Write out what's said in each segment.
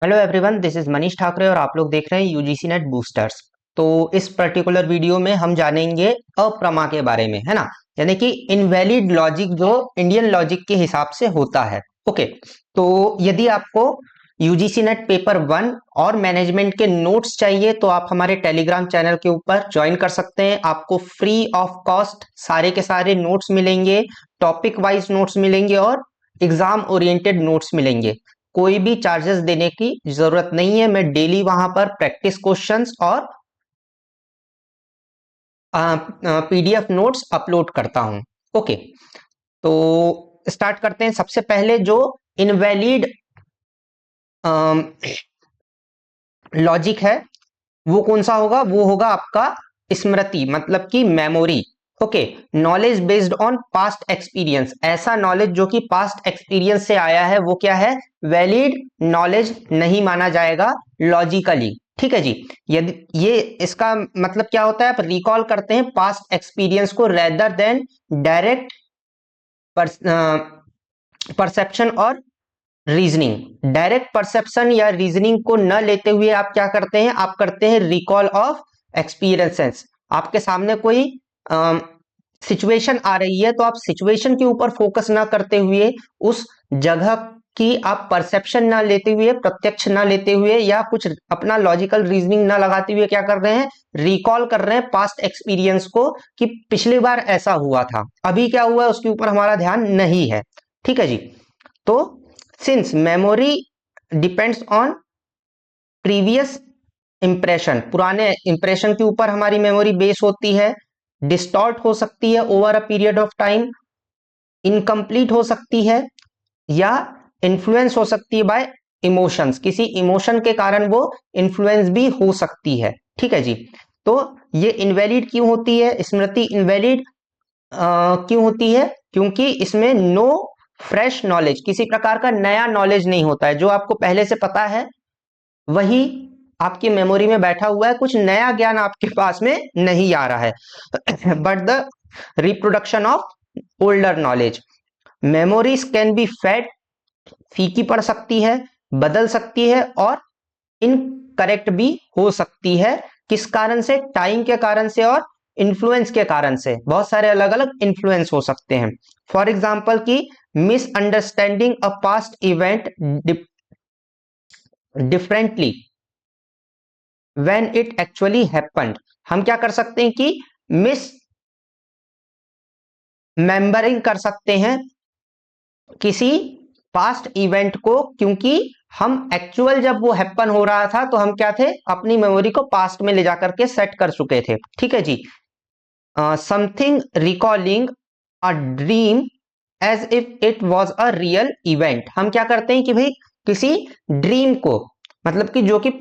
Hello everyone, this is Manish Thackeray और आप लोग देख रहे हैं यूजीसी नेट बूस्टर्स। तो इस पर्टिकुलर वीडियो में हम जानेंगे अप्रमा के बारे में, है ना। यानी कि इनवैलिड लॉजिक जो इंडियन लॉजिक के हिसाब से होता है। ओके, तो यदि आपको यूजीसी नेट पेपर 1 और मैनेजमेंट के नोट्स चाहिए तो आप हमारे टेलीग्राम चैनल के ऊपर ज्वाइन कर सकते हैं। आपको फ्री ऑफ कॉस्ट सारे के सारे नोट्स मिलेंगे, टॉपिक वाइज नोट्स मिलेंगे और एग्जाम ओरिएंटेड नोट्स मिलेंगे। कोई भी चार्जेस देने की जरूरत नहीं है। मैं डेली वहां पर प्रैक्टिस क्वेश्चंस और पीडीएफ नोट्स अपलोड करता हूं। ओके, तो स्टार्ट करते हैं। सबसे पहले जो इनवैलिड लॉजिक है वो कौन सा होगा? वो होगा आपका स्मृति, मतलब कि memory. Okay, knowledge based on past experience. ऐसा नॉलेज जो कि पास्ट एक्सपीरियंस से आया है वो क्या है? वैलिड नॉलेज नहीं माना जाएगा लॉजिकली। ठीक है जी। यदि ये इसका मतलब क्या होता है? आप रिकॉल करते हैं पास्ट एक्सपीरियंस को रेदर देन डायरेक्ट परसेप्शन और रीजनिंग। डायरेक्ट परसेप्शन या रीजनिंग को न लेते हुए आप क्या करते हैं? आप करते हैं रिकॉल ऑफ एक्सपीरियंसेस। आपके सामने कोई सिचुएशन आ रही है तो आप सिचुएशन के ऊपर फोकस ना करते हुए, उस जगह की आप परसेप्शन ना लेते हुए, प्रत्यक्ष ना लेते हुए या कुछ अपना लॉजिकल रीजनिंग ना लगाते हुए क्या कर रहे हैं? रिकॉल कर रहे हैं पास्ट एक्सपीरियंस को कि पिछली बार ऐसा हुआ था, अभी क्या हुआ है उसके ऊपर हमारा ध्यान नहीं है। ठीक है जी। तो since memory depends on previous impression, पुराने इंप्रेशन के ऊपर हमारी मेमोरी बेस होती है, डिस्टॉर्ट हो सकती है over a period of time, incomplete हो सकती है या इन्फ्लुएंस हो सकती है बाय इमोशंस। किसी इमोशन के कारण वो इन्फ्लुएंस भी हो सकती है। ठीक है जी। तो ये इनवैलिड क्यों होती है? स्मृति इनवैलिड क्यों होती है? क्योंकि इसमें नो फ्रेश नॉलेज, किसी प्रकार का नया नॉलेज नहीं होता है। जो आपको पहले से पता है वही आपकी मेमोरी में बैठा हुआ है, कुछ नया ज्ञान आपके पास में नहीं आ रहा है। But the reproduction of older knowledge. Memories can be fed, फीकी पड़ सकती है, बदल सकती है और इनकरेक्ट भी हो सकती है। किस कारण से? टाइम के कारण से और इन्फ्लुएंस के कारण से। बहुत सारे अलग अलग इन्फ्लुएंस हो सकते हैं। फॉर एग्जाम्पल की misunderstanding a past event differently when it actually happened. हम क्या कर सकते हैं कि मिस मेंबरिंग कर सकते हैं किसी पास्ट इवेंट को, क्योंकि हम एक्चुअल जब वो हैपन हो रहा था तो हम क्या थे? अपनी मेमोरी को पास्ट में ले जाकर के सेट कर चुके थे। ठीक है जी। Something recalling a dream as if it was a real event. हम क्या करते हैं कि भाई किसी ड्रीम को, मतलब कि जो कि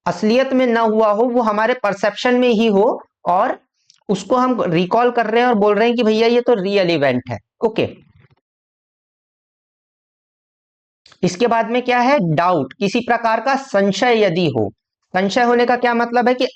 असलियत में ना हुआ हो, वो हमारे परसेप्शन में ही हो और उसको हम रिकॉल कर रहे हैं और बोल रहे हैं कि भैया ये तो रियल इवेंट है। ओके, इसके बाद में क्या है? डाउट, किसी प्रकार का संशय यदि हो। संशय होने का क्या मतलब है कि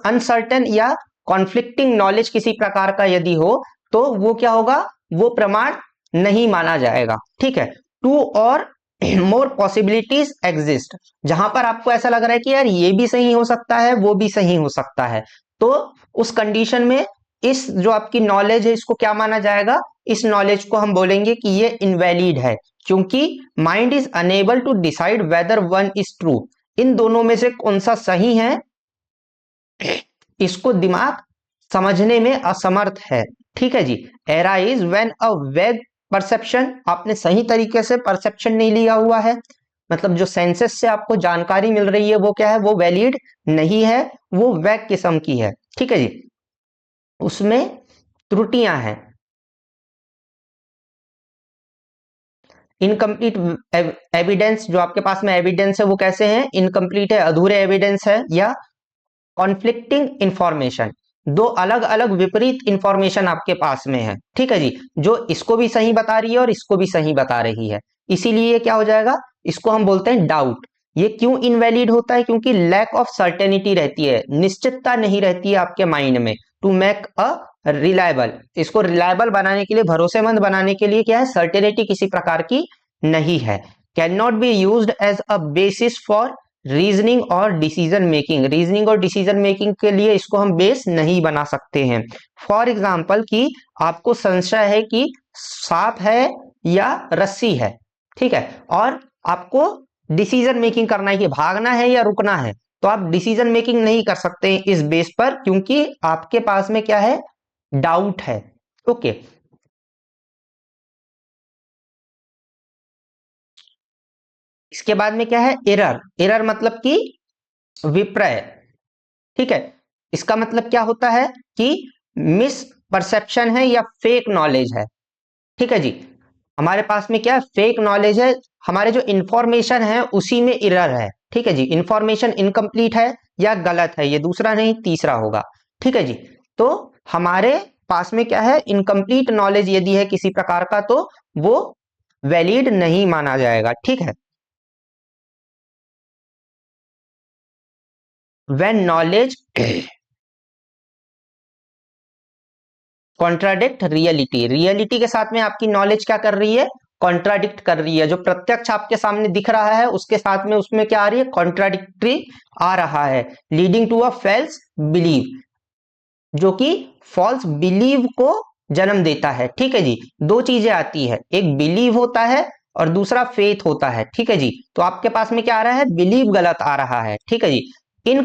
अनसर्टेन या कॉन्फ्लिक्टिंग नॉलेज किसी प्रकार का यदि हो तो वो क्या होगा? वो प्रमाण नहीं माना जाएगा। ठीक है। टू और मोर पॉसिबिलिटीज एग्जिस्ट, जहां पर आपको ऐसा लग रहा है कि यार ये भी सही हो सकता है वो भी सही हो सकता है, तो उस कंडीशन में इस जो आपकी नॉलेज है इसको क्या माना जाएगा? इस नॉलेज को हम बोलेंगे कि ये इनवैलिड है, क्योंकि mind is unable to decide whether one is true. इन दोनों में से कौन सा सही है इसको दिमाग समझने में असमर्थ है। ठीक है जी। एराइज व्हेन अ वेग परसेप्शन, आपने सही तरीके से परसेप्शन नहीं लिया हुआ है, मतलब जो सेंसेस से आपको जानकारी मिल रही है वो क्या है? वो वैलिड नहीं है, वो वैग किस्म की है। ठीक है जी। उसमें त्रुटियां हैं। इनकम्प्लीट एविडेंस, जो आपके पास में एविडेंस है वो कैसे हैं? इनकम्प्लीट है, अधूरे एविडेंस है, या कॉन्फ्लिक्टिंग इंफॉर्मेशन, दो अलग अलग विपरीत इंफॉर्मेशन आपके पास में है। ठीक है जी, जो इसको भी सही बता रही है और इसको भी सही बता रही है, इसीलिए ये क्या हो जाएगा? इसको हम बोलते हैं डाउट। ये क्यों इनवैलिड होता है? क्योंकि लैक ऑफ सर्टेनिटी रहती है, निश्चितता नहीं रहती है आपके माइंड में। टू मेक अ रिलायबल, इसको रिलायबल बनाने के लिए, भरोसेमंद बनाने के लिए क्या है? सर्टेनिटी किसी प्रकार की नहीं है। Can not be used as a basis for reasoning और डिसीजन मेकिंग, रीजनिंग और डिसीजन मेकिंग के लिए इसको हम बेस नहीं बना सकते हैं। फॉर एग्जाम्पल कि आपको संशय है कि सांप है या रस्सी है, ठीक है, और आपको डिसीजन मेकिंग करना है कि भागना है या रुकना है, तो आप डिसीजन मेकिंग नहीं कर सकते इस बेस पर, क्योंकि आपके पास में क्या है, डाउट है। ओके, इसके बाद में क्या है, एरर। एरर मतलब कि विपर्य, ठीक है। इसका मतलब क्या होता है कि मिस परसेप्शन है या फेक नॉलेज है, ठीक है जी। हमारे पास में क्या फेक नॉलेज है, हमारे जो इंफॉर्मेशन है उसी में एरर है, ठीक है जी। इंफॉर्मेशन इनकम्प्लीट है या गलत है, ये दूसरा नहीं तीसरा होगा, ठीक है जी। तो हमारे पास में क्या है, इनकम्प्लीट नॉलेज यदि है किसी प्रकार का तो वो वैलिड नहीं माना जाएगा, ठीक है। When knowledge contradict reality, reality के साथ में आपकी नॉलेज क्या कर रही है, कॉन्ट्राडिक्ट कर रही है। जो प्रत्यक्ष आपके सामने दिख रहा है उसके साथ में उसमें क्या आ रही है, कॉन्ट्राडिक्टरी आ रहा है, leading to a false believe, जो कि फॉल्स बिलीव को जन्म देता है, ठीक है जी। दो चीजें आती है, एक बिलीव होता है और दूसरा फेथ होता है, ठीक है जी। तो आपके पास में क्या आ रहा है, बिलीव गलत आ रहा है, ठीक है जी। इन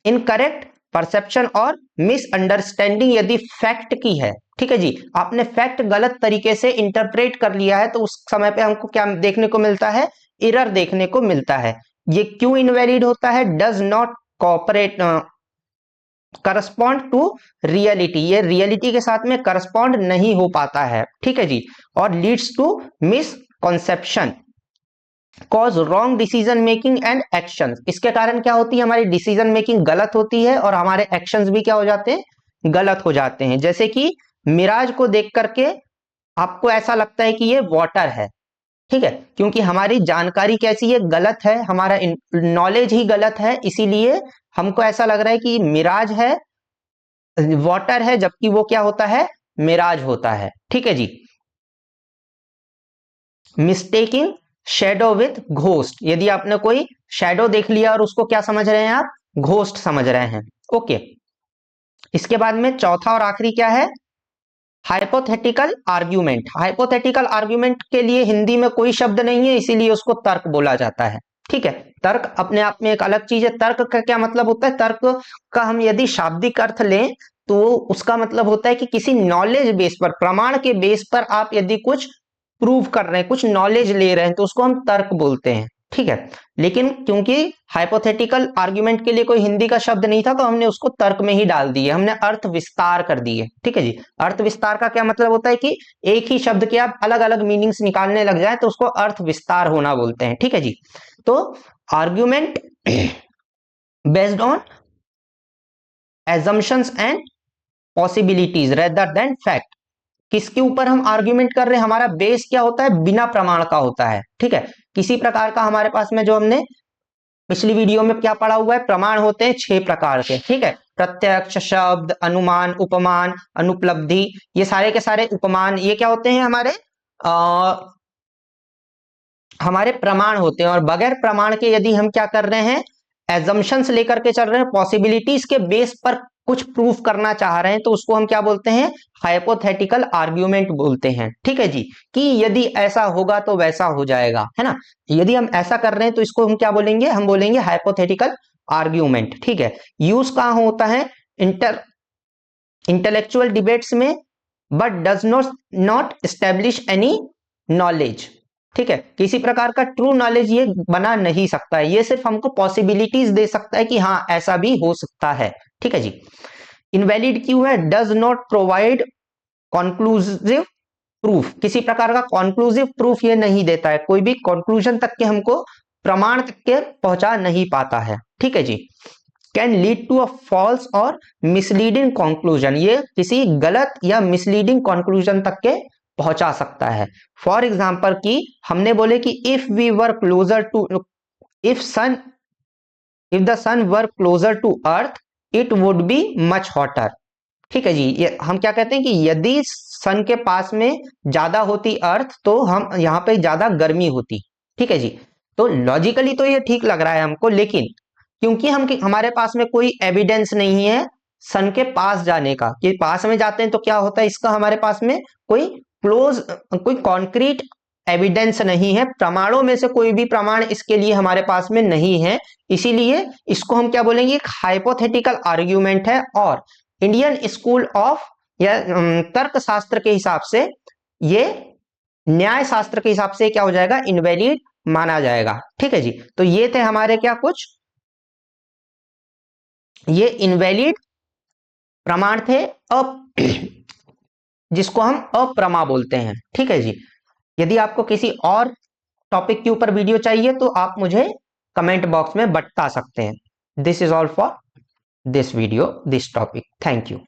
इनकरेक्ट परसेप्शन और मिसअंडरस्टैंडिंग यदि फैक्ट की है, ठीक है जी, आपने फैक्ट गलत तरीके से इंटरप्रेट कर लिया है, तो उस समय पे हमको क्या देखने को मिलता है, एरर देखने को मिलता है। ये क्यों इनवैलिड होता है, does not cooperate correspond to reality, ये रियलिटी के साथ में करस्पॉन्ड नहीं हो पाता है, ठीक है जी। और leads to misconception, cause wrong decision making and action, इसके कारण क्या होती है, हमारी डिसीजन मेकिंग गलत होती है और हमारे एक्शंस भी क्या हो जाते हैं, गलत हो जाते हैं। जैसे कि मिराज को देख करके आपको ऐसा लगता है कि ये वाटर है, ठीक है, क्योंकि हमारी जानकारी कैसी है, गलत है, हमारा नॉलेज ही गलत है, इसीलिए हमको ऐसा लग रहा है कि मिराज है, वाटर है, जबकि वो क्या होता है, मिराज होता है, ठीक है जी। मिस्टेकिंग शेडो विथ घोस्ट, यदि आपने कोई शेडो देख लिया और उसको क्या समझ रहे हैं आप, घोस्ट समझ रहे हैं, ओके। इसके बाद में चौथा और आखिरी क्या है, हाइपोथेटिकल आर्ग्यूमेंट। हाइपोथेटिकल आर्ग्यूमेंट के लिए हिंदी में कोई शब्द नहीं है, इसीलिए उसको तर्क बोला जाता है, ठीक है। तर्क अपने आप में एक अलग चीज है। तर्क का क्या मतलब होता है, तर्क का हम यदि शाब्दिक अर्थ लें तो उसका मतलब होता है कि किसी नॉलेज बेस पर, प्रमाण के बेस पर आप यदि कुछ प्रूव कर रहे हैं, कुछ नॉलेज ले रहे हैं, तो उसको हम तर्क बोलते हैं, ठीक है। लेकिन क्योंकि हाइपोथेटिकल आर्ग्यूमेंट के लिए कोई हिंदी का शब्द नहीं था, तो हमने उसको तर्क में ही डाल दिए, हमने अर्थ विस्तार कर दिए, ठीक है जी। अर्थ विस्तार का क्या मतलब होता है कि एक ही शब्द के आप अलग अलग मीनिंग्स निकालने लग जाए तो उसको अर्थ विस्तार होना बोलते हैं, ठीक है जी। तो argument based on assumptions and possibilities rather than fact, किसके ऊपर हम आर्ग्यूमेंट कर रहे हैं, हमारा बेस क्या होता है, बिना प्रमाण का होता है, ठीक है। किसी प्रकार का हमारे पास में, जो हमने पिछली वीडियो में क्या पढ़ा हुआ है, प्रमाण होते हैं 6 प्रकार के, ठीक है। प्रत्यक्ष, शब्द, अनुमान, उपमान, अनुपलब्धि, ये सारे के सारे उपमान, ये क्या होते हैं, हमारे प्रमाण होते हैं। और बगैर प्रमाण के यदि हम क्या कर रहे हैं, एजम्पशंस लेकर के चल रहे हैं, पॉसिबिलिटीज के बेस पर कुछ प्रूफ करना चाह रहे हैं, तो उसको हम क्या बोलते हैं, हाइपोथेटिकल आर्ग्यूमेंट बोलते हैं, ठीक है जी। कि यदि ऐसा होगा तो वैसा हो जाएगा, है ना। यदि हम ऐसा कर रहे हैं तो इसको हम क्या बोलेंगे, हम बोलेंगे हाइपोथेटिकल आर्ग्यूमेंट, ठीक है। यूज कहां होता है, इंटेलेक्चुअल डिबेट्स में, but does not establish any knowledge, ठीक है। किसी प्रकार का ट्रू नॉलेज ये बना नहीं सकता है, ये सिर्फ हमको पॉसिबिलिटीज दे सकता है कि हाँ ऐसा भी हो सकता है, ठीक है जी। इनवैलिड क्यों है, does not provide conclusive proof, किसी प्रकार का कॉन्क्लूसिव प्रूफ ये नहीं देता है, कोई भी कंक्लूजन तक के हमको, प्रमाण तक के पहुंचा नहीं पाता है, ठीक है जी। Can lead to a false or misleading conclusion, ये किसी गलत या मिसलीडिंग कंक्लूजन तक के पहुंचा सकता है। फॉर एग्जाम्पल कि हमने बोले कि if we were closer to, if sun, if the sun were closer to earth it would be much hotter, ठीक है जी। ये हम क्या कहते हैं कि यदि सन के पास में ज्यादा होती अर्थ तो हम यहाँ पे ज्यादा गर्मी होती, ठीक है जी। तो लॉजिकली तो ये ठीक लग रहा है हमको, लेकिन क्योंकि हमारे पास में कोई एविडेंस नहीं है सन के पास जाने का, कि पास में जाते हैं तो क्या होता है, इसका हमारे पास में कोई कॉन्क्रीट एविडेंस नहीं है, प्रमाणों में से कोई भी प्रमाण इसके लिए हमारे पास में नहीं है, इसीलिए इसको हम क्या बोलेंगे, एक हाइपोथेटिकल आर्ग्यूमेंट है। और इंडियन स्कूल ऑफ या तर्क शास्त्र के हिसाब से, ये न्याय शास्त्र के हिसाब से क्या हो जाएगा, इनवैलिड माना जाएगा। ठीक है जी, तो ये थे हमारे क्या कुछ, ये इनवैलिड प्रमाण थे, जिसको हम अप्रमा बोलते हैं। ठीक है जी, यदि आपको किसी और टॉपिक के ऊपर वीडियो चाहिए तो आप मुझे कमेंट बॉक्स में बता सकते हैं। This is all for this video, this topic. Thank you.